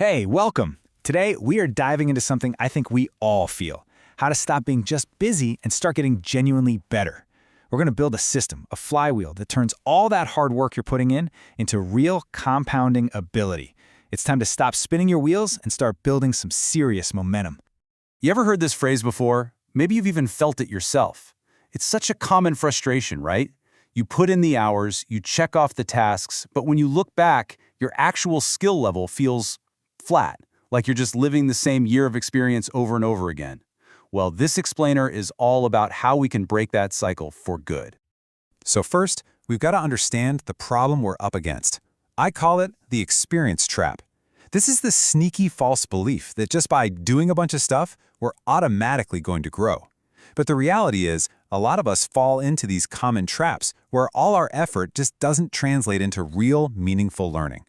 Hey, welcome! Today, we are diving into something I think we all feel: how to stop being just busy and start getting genuinely better. We're going to build a system, a flywheel that turns all that hard work you're putting in into real compounding ability. It's time to stop spinning your wheels and start building some serious momentum. You ever heard this phrase before? Maybe you've even felt it yourself. It's such a common frustration, right? You put in the hours, you check off the tasks, but when you look back, your actual skill level feels flat, like you're just living the same year of experience over and over again. Well, this explainer is all about how we can break that cycle for good. So first, we've got to understand the problem we're up against. I call it the experience trap. This is the sneaky false belief that just by doing a bunch of stuff, we're automatically going to grow. But the reality is, a lot of us fall into these common traps where all our effort just doesn't translate into real, meaningful learning.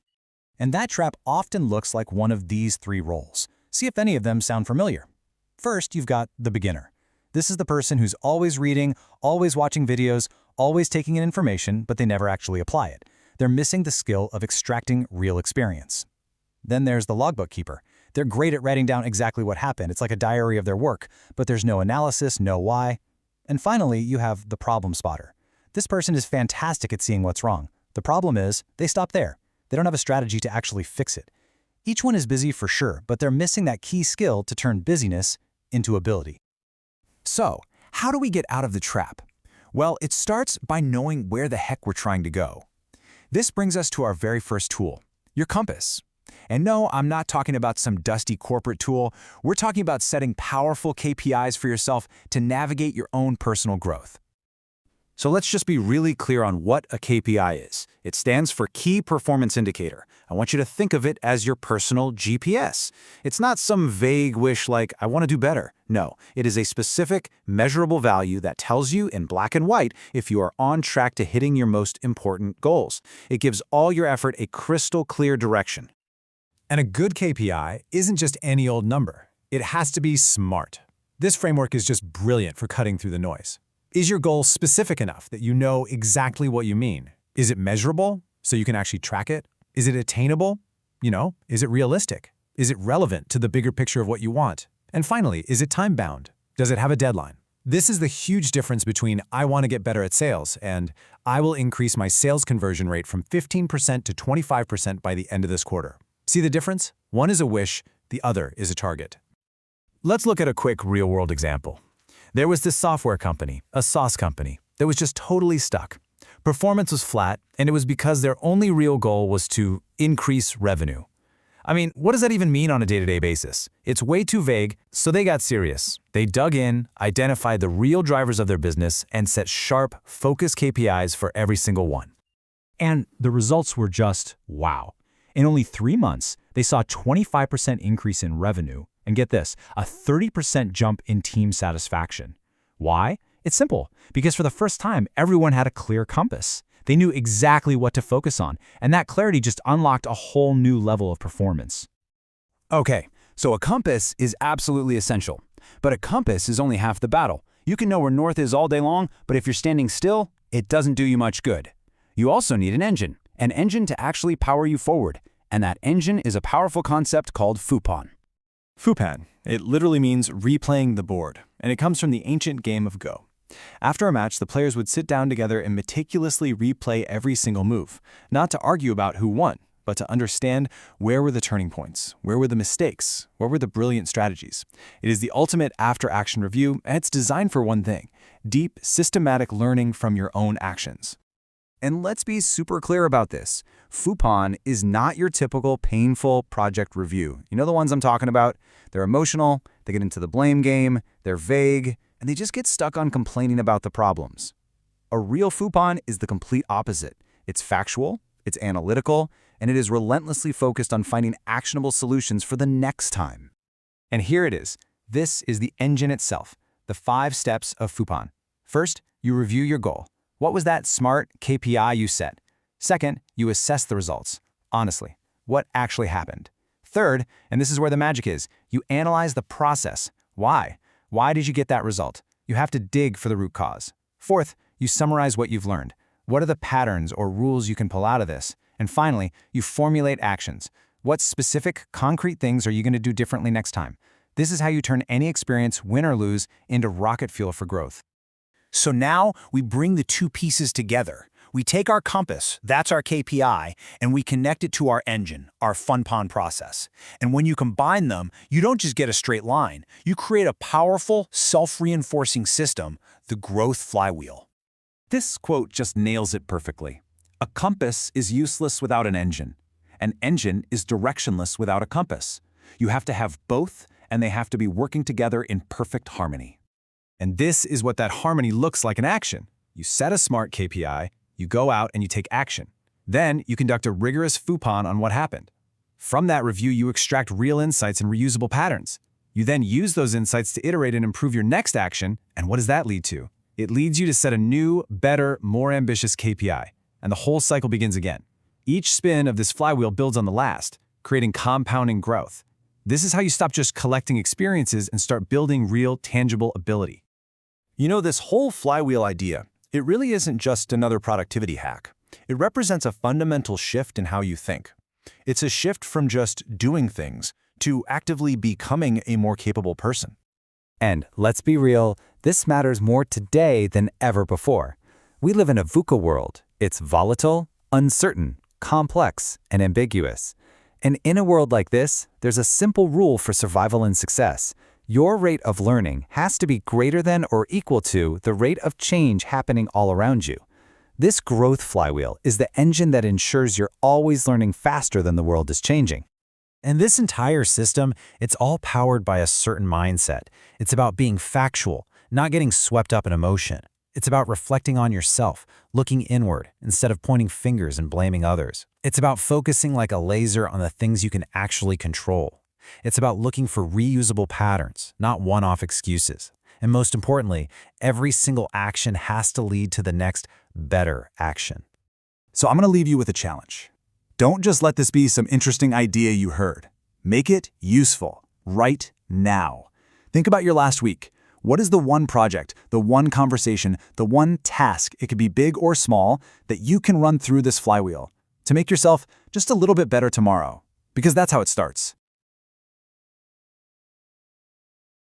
And that trap often looks like one of these three roles. See if any of them sound familiar. First, you've got the beginner. This is the person who's always reading, always watching videos, always taking in information, but they never actually apply it. They're missing the skill of extracting real experience. Then there's the logbook keeper. They're great at writing down exactly what happened. It's like a diary of their work, but there's no analysis, no why. And finally, you have the problem spotter. This person is fantastic at seeing what's wrong. The problem is, they stop there. They don't have a strategy to actually fix it. Each one is busy for sure, but they're missing that key skill to turn busyness into ability. So, how do we get out of the trap? Well, it starts by knowing where the heck we're trying to go. This brings us to our very first tool, your compass. And no, I'm not talking about some dusty corporate tool. We're talking about setting powerful KPIs for yourself to navigate your own personal growth. So let's just be really clear on what a KPI is. It stands for Key Performance Indicator. I want you to think of it as your personal GPS. It's not some vague wish like, I want to do better. No, it is a specific, measurable value that tells you in black and white if you are on track to hitting your most important goals. It gives all your effort a crystal clear direction. And a good KPI isn't just any old number. It has to be smart. This framework is just brilliant for cutting through the noise. Is your goal specific enough that you know exactly what you mean? Is it measurable, so you can actually track it? Is it attainable? Is it realistic? Is it relevant to the bigger picture of what you want? And finally, is it time-bound? Does it have a deadline? This is the huge difference between I want to get better at sales and I will increase my sales conversion rate from 15% to 25% by the end of this quarter. See the difference? One is a wish, the other is a target. Let's look at a quick real-world example. There was this software company, a SaaS company, that was just totally stuck. Performance was flat, and it was because their only real goal was to increase revenue. I mean, what does that even mean on a day-to-day basis? It's way too vague, so they got serious. They dug in, identified the real drivers of their business, and set sharp, focused KPIs for every single one. And the results were just wow. In only 3 months, they saw a 25% increase in revenue, and get this, a 30% jump in team satisfaction. Why? It's simple, because for the first time, everyone had a clear compass. They knew exactly what to focus on, and that clarity just unlocked a whole new level of performance. Okay, so a compass is absolutely essential. But a compass is only half the battle. You can know where north is all day long, but if you're standing still, it doesn't do you much good. You also need an engine to actually power you forward, and that engine is a powerful concept called Fupan. Fupan. It literally means replaying the board, and it comes from the ancient game of Go. After a match, the players would sit down together and meticulously replay every single move, not to argue about who won, but to understand where were the turning points, where were the mistakes, what were the brilliant strategies. It is the ultimate after-action review, and it's designed for one thing: deep, systematic learning from your own actions. And let's be super clear about this. Fupan is not your typical painful project review. You know the ones I'm talking about? They're emotional, they get into the blame game, they're vague, and they just get stuck on complaining about the problems. A real Fupan is the complete opposite. It's factual, it's analytical, and it is relentlessly focused on finding actionable solutions for the next time. And here it is. This is the engine itself, the 5 steps of Fupan. First, you review your goal. What was that smart KPI you set? Second, you assess the results. Honestly, what actually happened? Third, and this is where the magic is, you analyze the process. Why? Why did you get that result? You have to dig for the root cause. Fourth, you summarize what you've learned. What are the patterns or rules you can pull out of this? And finally, you formulate actions. What specific, concrete things are you going to do differently next time? This is how you turn any experience, win or lose, into rocket fuel for growth. So now we bring the two pieces together. We take our compass, that's our KPI, and we connect it to our engine, our Fupan process. And when you combine them, you don't just get a straight line. You create a powerful, self-reinforcing system, the growth flywheel. This quote just nails it perfectly. A compass is useless without an engine. An engine is directionless without a compass. You have to have both, and they have to be working together in perfect harmony. And this is what that harmony looks like in action. You set a smart KPI, you go out and you take action. Then you conduct a rigorous Fupan on what happened. From that review, you extract real insights and reusable patterns. You then use those insights to iterate and improve your next action, and what does that lead to? It leads you to set a new, better, more ambitious KPI, and the whole cycle begins again. Each spin of this flywheel builds on the last, creating compounding growth. This is how you stop just collecting experiences and start building real, tangible ability. You know, this whole flywheel idea, it really isn't just another productivity hack. It represents a fundamental shift in how you think. It's a shift from just doing things to actively becoming a more capable person. And let's be real, this matters more today than ever before. We live in a VUCA world. It's volatile, uncertain, complex, and ambiguous. And in a world like this, there's a simple rule for survival and success. Your rate of learning has to be greater than or equal to the rate of change happening all around you. This growth flywheel is the engine that ensures you're always learning faster than the world is changing. And this entire system, it's all powered by a certain mindset. It's about being factual, not getting swept up in emotion. It's about reflecting on yourself, looking inward, instead of pointing fingers and blaming others. It's about focusing like a laser on the things you can actually control. It's about looking for reusable patterns, not one-off excuses. And most importantly, every single action has to lead to the next, better action. So I'm going to leave you with a challenge. Don't just let this be some interesting idea you heard. Make it useful, right now. Think about your last week. What is the one project, the one conversation, the one task, it could be big or small, that you can run through this flywheel to make yourself just a little bit better tomorrow? Because that's how it starts.